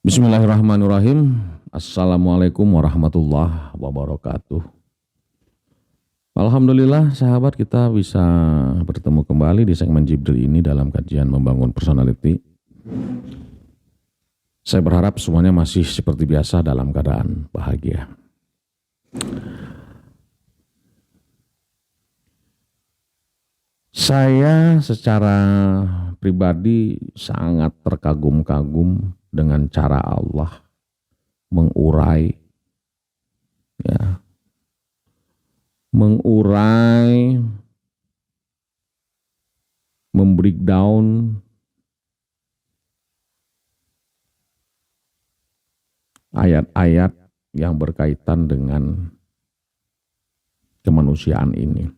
Bismillahirrahmanirrahim. Assalamualaikum warahmatullahi wabarakatuh. Alhamdulillah sahabat, kita bisa bertemu kembali di segmen Jibril ini dalam kajian membangun personality. Saya berharap semuanya masih seperti biasa dalam keadaan bahagia. Saya secara pribadi sangat terkagum-kagum dengan cara Allah mengurai membreakdown ayat-ayat yang berkaitan dengan kemanusiaan ini.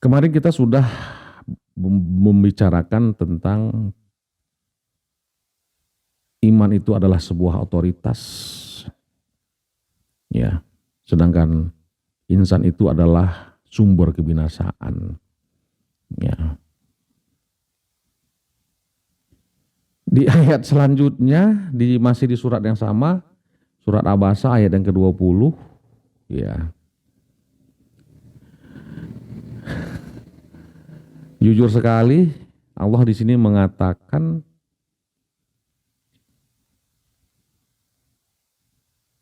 Kemarin kita sudah membicarakan tentang iman itu adalah sebuah otoritas, ya. Sedangkan insan itu adalah sumber kebinasaan, ya. Di ayat selanjutnya, masih di surat yang sama, surat Abasa ayat yang ke-20, ya. Jujur sekali, Allah di sini mengatakan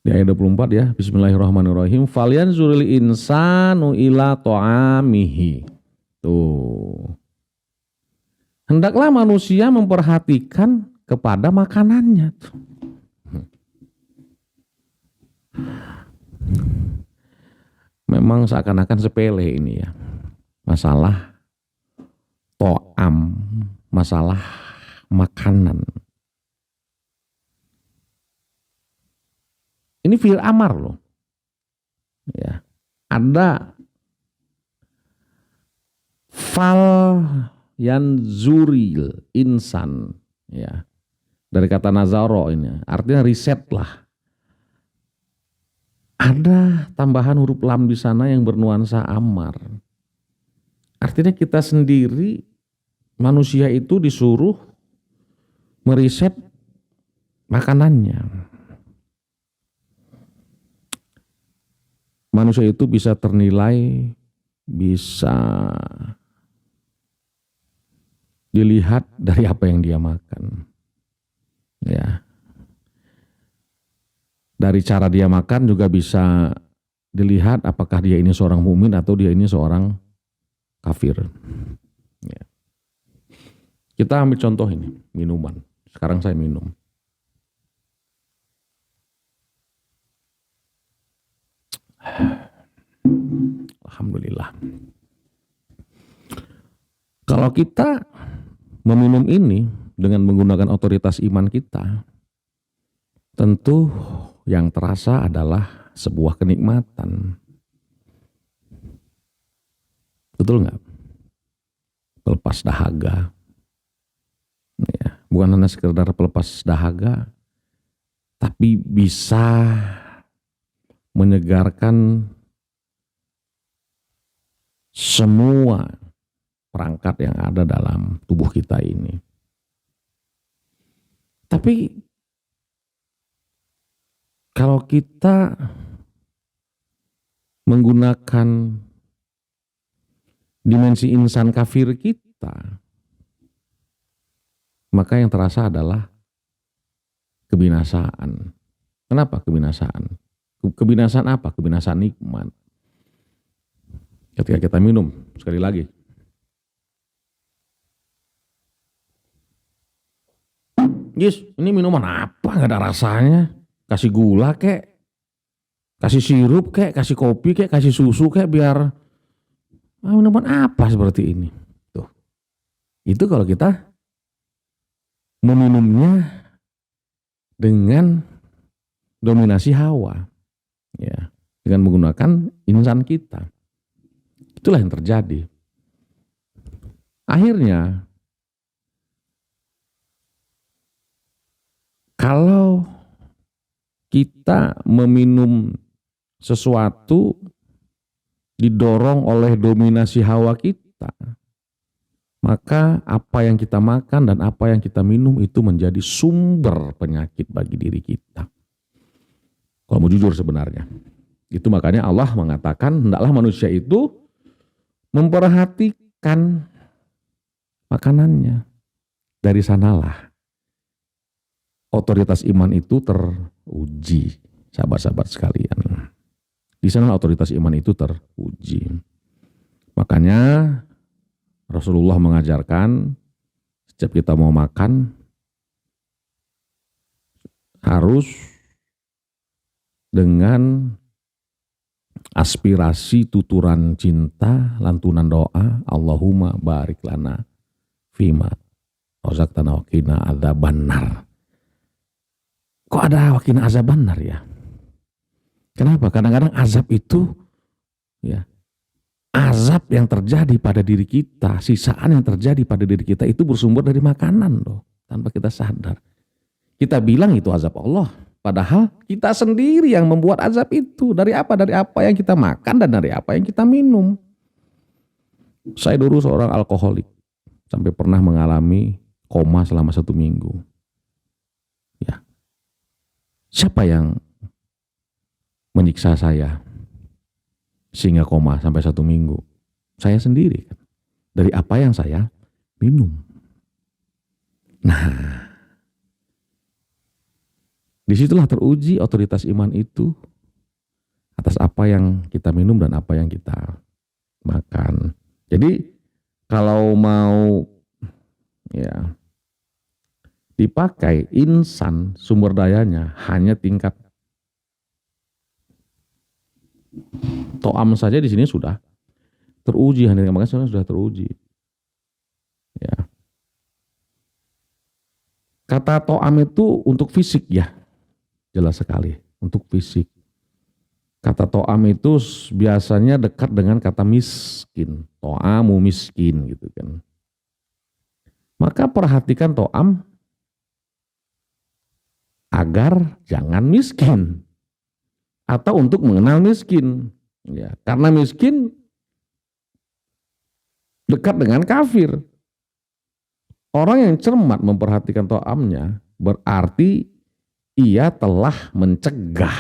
di ayat 24 ya, Bismillahirrahmanirrahim. Falyanzuril insanu ila ta'amihi. Tuh. Hendaklah manusia memperhatikan kepada makanannya. Memang seakan-akan sepele ini ya. Masalah to'am, masalah makanan. Ini fi'il amar loh. Ya. Ada fal yanzuril insan, ya. Dari kata nazaro ini, artinya riset lah. Ada tambahan huruf lam di sana yang bernuansa amar. Artinya kita sendiri, manusia itu disuruh meriset makanannya. Manusia itu bisa ternilai, bisa dilihat dari apa yang dia makan. Ya. Dari cara dia makan juga bisa dilihat apakah dia ini seorang mukmin atau dia ini seorang kafir. Ya. Kita ambil contoh ini, minuman. Sekarang saya minum. Alhamdulillah. Kalau kita meminum ini dengan menggunakan otoritas iman kita, tentu yang terasa adalah sebuah kenikmatan. Betul nggak? Pelepas dahaga. Ya, bukan hanya sekedar pelepas dahaga, tapi bisa menyegarkan semua perangkat yang ada dalam tubuh kita ini. Tapi kalau kita menggunakan dimensi insan kafir kita, maka yang terasa adalah kebinasaan. Kenapa kebinasaan? Kebinasaan apa? Kebinasaan nikmat. Ketika kita minum, sekali lagi. Yes, ini minuman apa? Gak ada rasanya. Kasih gula kek, kasih sirup kek, kasih kopi kek, kasih susu kek, biar minuman apa seperti ini. Tuh. Itu kalau kita meminumnya dengan dominasi hawa, ya, dengan menggunakan insan kita. Itulah yang terjadi. Akhirnya, kalau kita meminum sesuatu didorong oleh dominasi hawa kita, maka apa yang kita makan dan apa yang kita minum itu menjadi sumber penyakit bagi diri kita. Kalau mau jujur sebenarnya. Itu makanya Allah mengatakan hendaklah manusia itu memperhatikan makanannya. Dari sanalah otoritas iman itu teruji, sahabat-sahabat sekalian. Di sana otoritas iman itu teruji. Makanya Rasulullah mengajarkan setiap kita mau makan harus dengan aspirasi tuturan cinta, lantunan doa, Allahumma barik lana fima razaqtana wa qina adzabannar. Kok ada wa qina adzabannar ya? Kenapa? Kadang-kadang azab itu ya, azab yang terjadi pada diri kita, sisaan yang terjadi pada diri kita itu bersumber dari makanan loh, tanpa kita sadar. Kita bilang itu azab Allah, padahal kita sendiri yang membuat azab itu. Dari apa? Dari apa yang kita makan dan dari apa yang kita minum. Saya dulu seorang alkoholik, sampai pernah mengalami koma selama 1 minggu. Ya. Siapa yang menyiksa saya sehingga koma sampai 1 minggu? Saya sendiri kan. Dari apa yang saya minum. Nah, disitulah teruji otoritas iman itu atas apa yang kita minum dan apa yang kita makan. Jadi kalau mau ya dipakai insan sumber dayanya hanya tingkat to'am saja di sini sudah teruji, hanya makanya sudah teruji. Ya. Kata to'am itu untuk fisik ya, jelas sekali untuk fisik. Kata to'am itu biasanya dekat dengan kata miskin, to'amu miskin gitu kan. Maka perhatikan to'am agar jangan miskin. Atau untuk mengenal miskin. Ya, karena miskin dekat dengan kafir. Orang yang cermat memperhatikan to'amnya berarti ia telah mencegah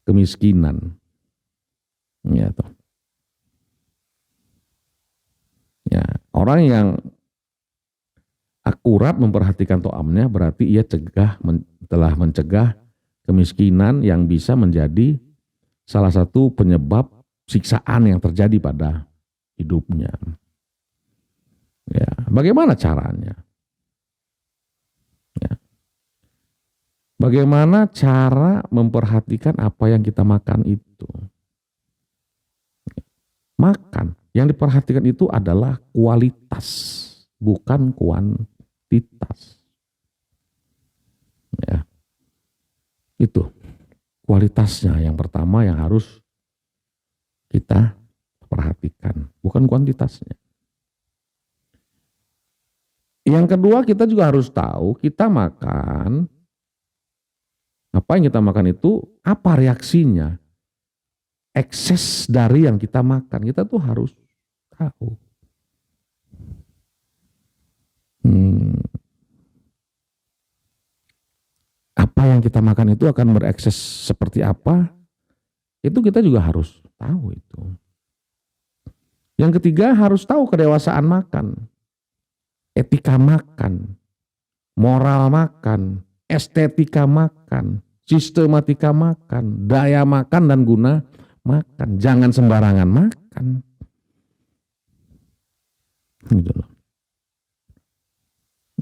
kemiskinan. Ya, toh. Ya, orang yang akurat memperhatikan to'amnya berarti ia telah mencegah kemiskinan yang bisa menjadi salah satu penyebab siksaan yang terjadi pada hidupnya. Ya, bagaimana caranya? Ya. Bagaimana cara memperhatikan apa yang kita makan itu? Makan, yang diperhatikan itu adalah kualitas, bukan kuantitas. Ya. Itu kualitasnya yang pertama yang harus kita perhatikan, bukan kuantitasnya. Yang kedua kita juga harus tahu kita makan, apa yang kita makan itu apa reaksinya. Ekses dari yang kita makan, kita tuh harus tahu. Apa yang kita makan itu akan berekses seperti apa, itu kita juga harus tahu itu. Yang ketiga harus tahu kedewasaan makan, etika makan, moral makan, estetika makan, sistematika makan, daya makan dan guna makan. Jangan sembarangan makan. Gitu loh.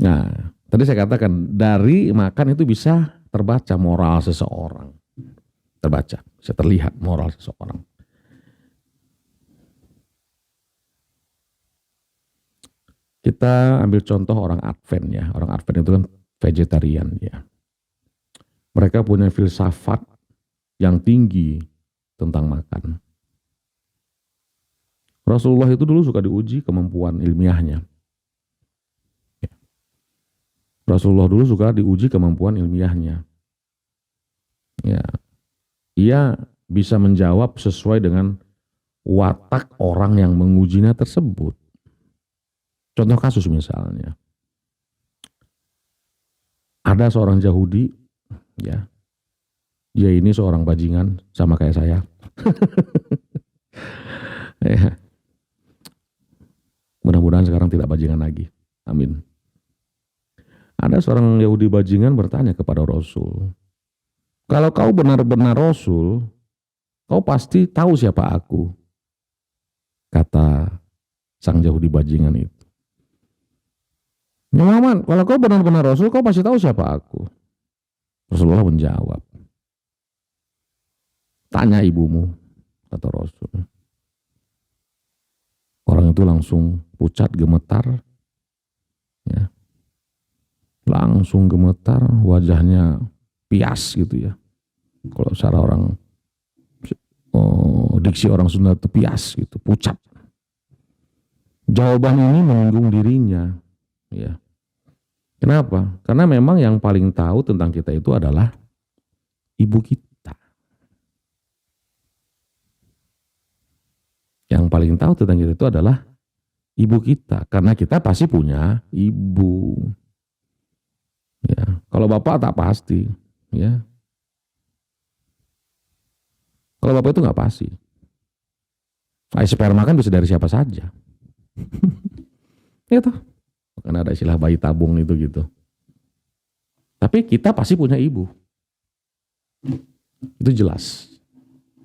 Nah, tadi saya katakan dari makan itu bisa terbaca moral seseorang. Terbaca, bisa terlihat moral seseorang. Kita ambil contoh orang Advent ya. Orang Advent itu kan vegetarian ya. Mereka punya filsafat yang tinggi tentang makan. Rasulullah itu dulu suka diuji kemampuan ilmiahnya. Rasulullah dulu suka diuji kemampuan ilmiahnya. Ya, ia bisa menjawab sesuai dengan watak orang yang mengujinya tersebut. Contoh kasus misalnya, ada seorang Yahudi, ya, dia ini seorang bajingan sama kayak saya. Ya, mudah-mudahan sekarang tidak bajingan lagi. Amin. Ada seorang Yahudi bajingan bertanya kepada Rasul, kalau kau benar-benar Rasul, kau pasti tahu siapa aku. Kata sang Yahudi bajingan itu. Muhammad, kalau kau benar-benar Rasul, kau pasti tahu siapa aku. Rasulullah menjawab, tanya ibumu, kata Rasul. Orang itu langsung pucat, gemetar, ya, langsung gemetar, wajahnya pias gitu ya. Kalau secara orang, diksi orang Sunda itu pias gitu, pucat. Jawaban ini menyinggung dirinya, ya. Kenapa? Karena memang yang paling tahu tentang kita itu adalah ibu kita. Yang paling tahu tentang kita itu adalah ibu kita, karena kita pasti punya ibu. Ya, kalau bapak tak pasti, ya. Kalau bapak itu nggak pasti. Sperma kan bisa dari siapa saja. Gitu. Karena ada istilah bayi tabung itu gitu. Tapi kita pasti punya ibu. Itu jelas.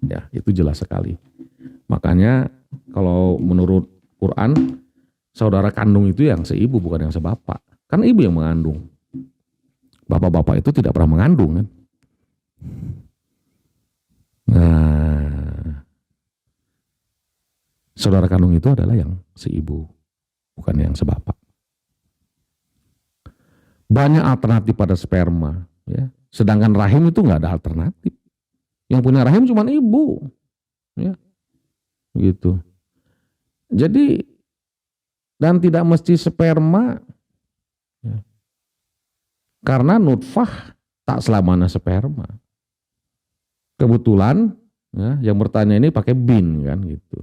Ya, itu jelas sekali. Makanya kalau menurut Quran, saudara kandung itu yang seibu bukan yang sebapak. Kan ibu yang mengandung. Bapak-bapak itu tidak pernah mengandung kan. Nah, saudara kandung itu adalah yang seibu, bukan yang sebapak. Banyak alternatif pada sperma, ya. Sedangkan rahim itu nggak ada alternatif. Yang punya rahim cuma ibu, ya, gitu. Jadi dan tidak mesti sperma, ya. Karena nutfah tak selamanya sperma. Kebetulan, ya, yang bertanya ini pakai bin kan gitu.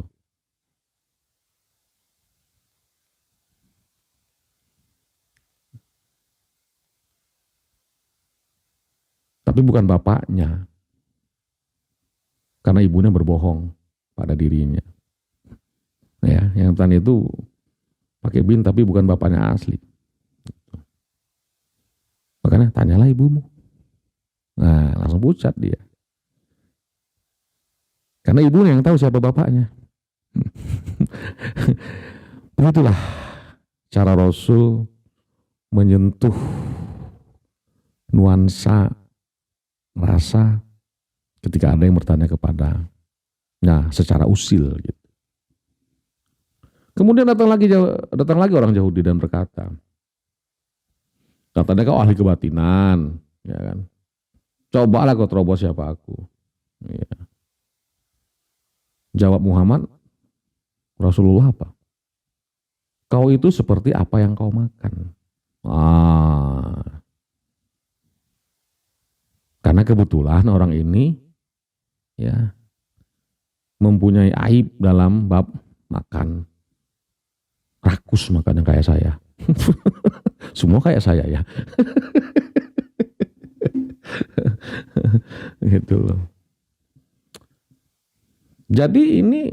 Tapi bukan bapaknya. Karena ibunya berbohong pada dirinya. Ya, yang tanya itu pakai bin tapi bukan bapaknya asli. Makanya tanyalah ibumu. Nah, langsung pucat dia. Karena ibunya yang tahu siapa bapaknya. Begitulah cara Rasul menyentuh nuansa rasa ketika ada yang bertanya kepadanya secara usil gitu. Kemudian datang lagi orang Yahudi dan berkata, katanya kau ahli kebatinan, ya kan? Cobalah kau terobos siapa aku. Ya. Jawab Muhammad, Rasulullah apa? Kau itu seperti apa yang kau makan. Karena kebetulan orang ini, ya, mempunyai aib dalam bab makan. Rakus makan yang kayak saya. Semua kayak saya ya. Gitu loh. Jadi ini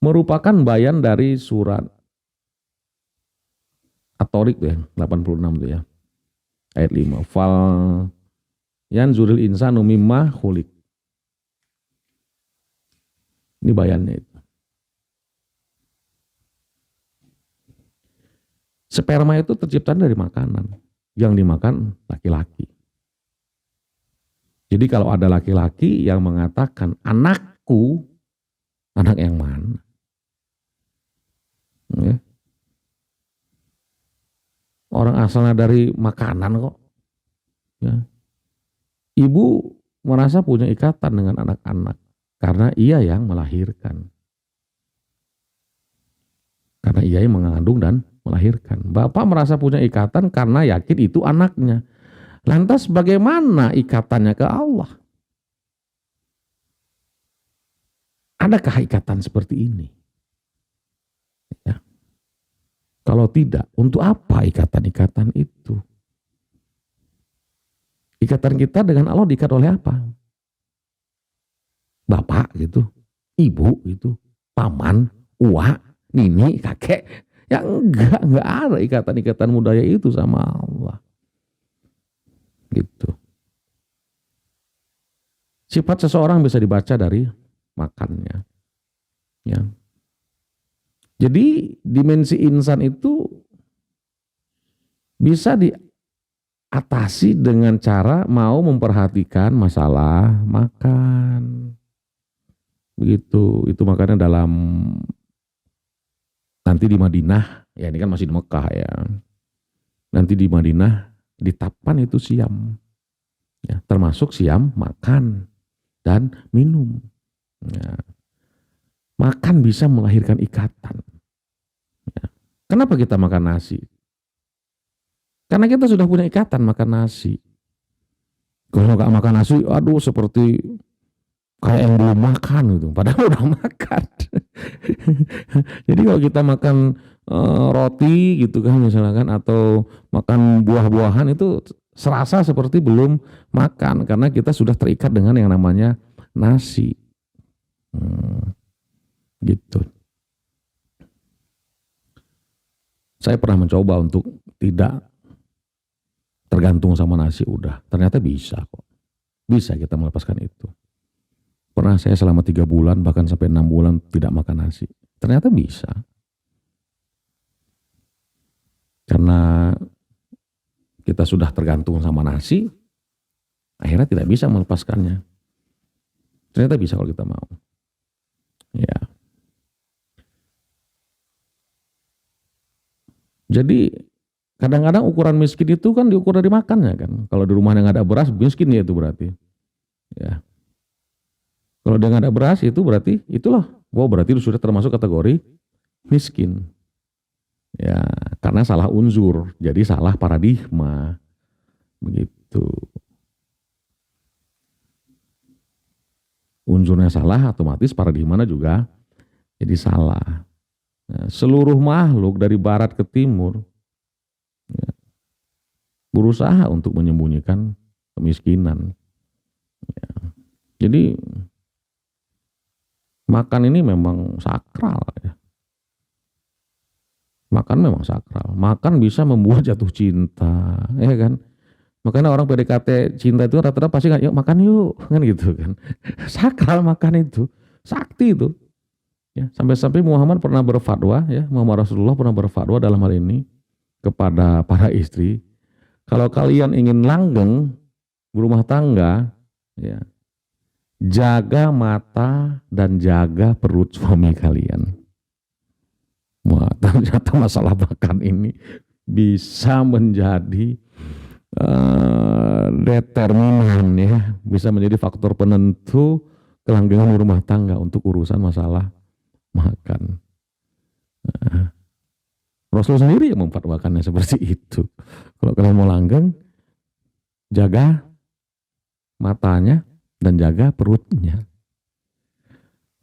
merupakan bayan dari surat At-Tariq ya, 86 tuh ya. Ayat 5. Fal yanzuril insanu mimma khuliq. Ini bayannya itu. Sperma itu tercipta dari makanan yang dimakan laki-laki. Jadi kalau ada laki-laki yang mengatakan anakku, anak yang mana? Ya. Orang asalnya dari makanan kok. Ya. Ibu merasa punya ikatan dengan anak-anak karena ia yang melahirkan. Karena ia yang mengandung dan melahirkan. Bapak merasa punya ikatan karena yakin itu anaknya. Lantas bagaimana ikatannya ke Allah? Adakah ikatan seperti ini? Ya. Kalau tidak, untuk apa ikatan-ikatan itu? Ikatan kita dengan Allah diikat oleh apa? Bapak gitu, ibu gitu, paman, uak, nini, kakek. Ya enggak ada ikatan-ikatan budaya itu sama Allah. Gitu. Sifat seseorang bisa dibaca dari makannya. Ya. Jadi dimensi insan itu bisa diatasi dengan cara mau memperhatikan masalah makan. Begitu, itu makanya dalam nanti di Madinah, ya ini kan masih di Mekah ya. Nanti di Madinah ditetapkan itu siam. Ya, termasuk siam makan dan minum. Ya. Makan bisa melahirkan ikatan. Ya. Kenapa kita makan nasi? Karena kita sudah punya ikatan makan nasi. Kalau nggak makan nasi, aduh seperti kayak yang belum makan gitu. Padahal udah makan. Jadi kalau kita makan roti gitu kan misalkan, atau makan buah-buahan itu serasa seperti belum makan karena kita sudah terikat dengan yang namanya nasi. Gitu. Saya pernah mencoba untuk tidak tergantung sama nasi udah. Ternyata bisa kok. Bisa kita melepaskan itu. Pernah saya selama 3 bulan bahkan sampai 6 bulan tidak makan nasi. Ternyata bisa. Karena kita sudah tergantung sama nasi, akhirnya tidak bisa melepaskannya. Ternyata bisa kalau kita mau. Ya. Jadi kadang-kadang ukuran miskin itu kan diukur dari makannya kan. Kalau di rumahnya nggak ada beras, miskin ya itu berarti. Ya. Kalau dia nggak ada beras itu berarti itulah. Wow, berarti itu sudah termasuk kategori miskin. Ya, karena salah unsur, jadi salah paradigma. Begitu. Unsurnya salah, otomatis paradigmanya juga jadi salah. Nah, seluruh makhluk dari barat ke timur ya, berusaha untuk menyembunyikan kemiskinan. Ya. Jadi makan ini memang sakral. Ya. Makan memang sakral. Makan bisa membuat jatuh cinta, ya kan? Makanya orang PDKT cinta itu rata-rata pasti kan, yuk makan yuk, kan gitu kan. Sakral makan itu, sakti itu. Ya, sampai-sampai Muhammad pernah berfatwa, ya, Muhammad Rasulullah pernah berfatwa dalam hal ini kepada para istri, kalau kalian ingin langgeng berumah tangga, ya, jaga mata dan jaga perut suami kalian. Wah, ternyata masalah makan ini bisa menjadi determinan, ya, bisa menjadi faktor penentu kelanggengan rumah tangga untuk urusan masalah makan. Nah, Rasul sendiri yang memfatwakannya seperti itu. Kalau kalian mau langgeng, jaga matanya dan jaga perutnya.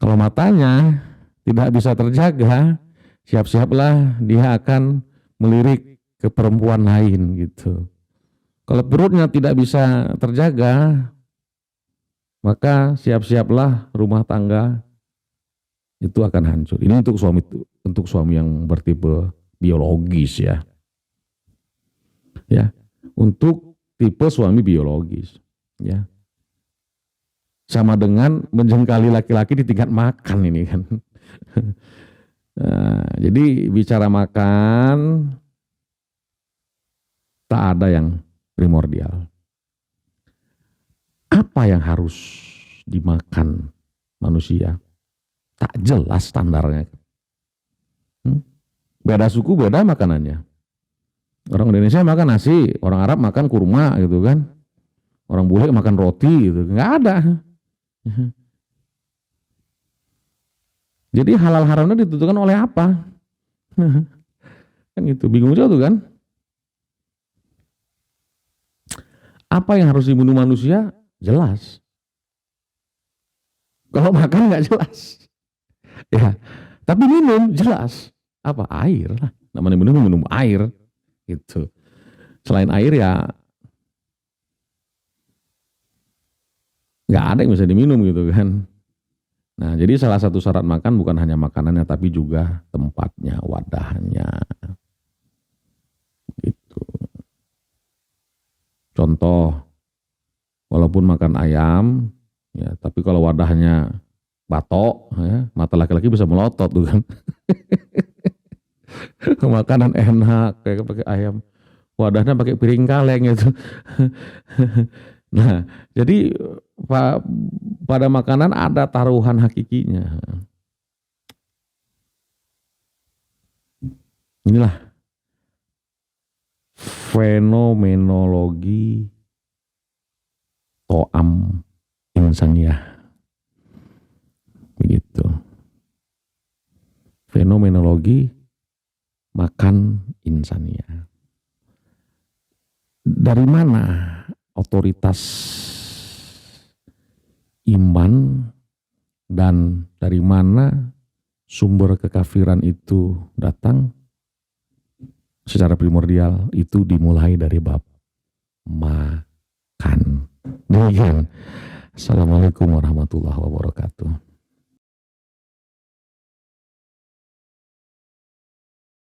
Kalau matanya tidak bisa terjaga, siap-siaplah dia akan melirik ke perempuan lain gitu. Kalau perutnya tidak bisa terjaga, maka siap-siaplah rumah tangga itu akan hancur. Ini untuk suami yang bertipe biologis, ya. Ya, untuk tipe suami biologis, ya. Sama dengan menjengkali laki-laki di tingkat makan ini kan. Nah, jadi bicara makan tak ada yang primordial. Apa yang harus dimakan manusia? Tak jelas standarnya. Beda suku beda makanannya. Orang Indonesia makan nasi, orang Arab makan kurma gitu kan. Orang bule makan roti gitu. Nggak ada. Jadi halal haramnya ditentukan oleh apa? Kan gitu, bingung juga tuh kan. Apa yang harus dibunuh manusia? Jelas. Kalau makan nggak jelas. Ya, tapi minum jelas. Apa? Air lah. Namanya minum air gitu. Selain air ya nggak ada yang bisa diminum gitu kan. Nah, jadi salah satu syarat makan bukan hanya makanannya tapi juga tempatnya, wadahnya gitu. Contoh, walaupun makan ayam ya, tapi kalau wadahnya batok ya, mata laki-laki bisa melotot tuh kan. Makanan enak kayak pakai ayam, wadahnya pakai piring kaleng gitu. Nah, jadi pada makanan ada taruhan hakikinya. Inilah fenomenologi to'am insaniyah. Begitu. Fenomenologi makan insaniyah. Dari mana otoritas iman dan dari mana sumber kekafiran itu datang? Secara primordial itu dimulai dari bab makan. Demikian. Assalamualaikum warahmatullahi wabarakatuh.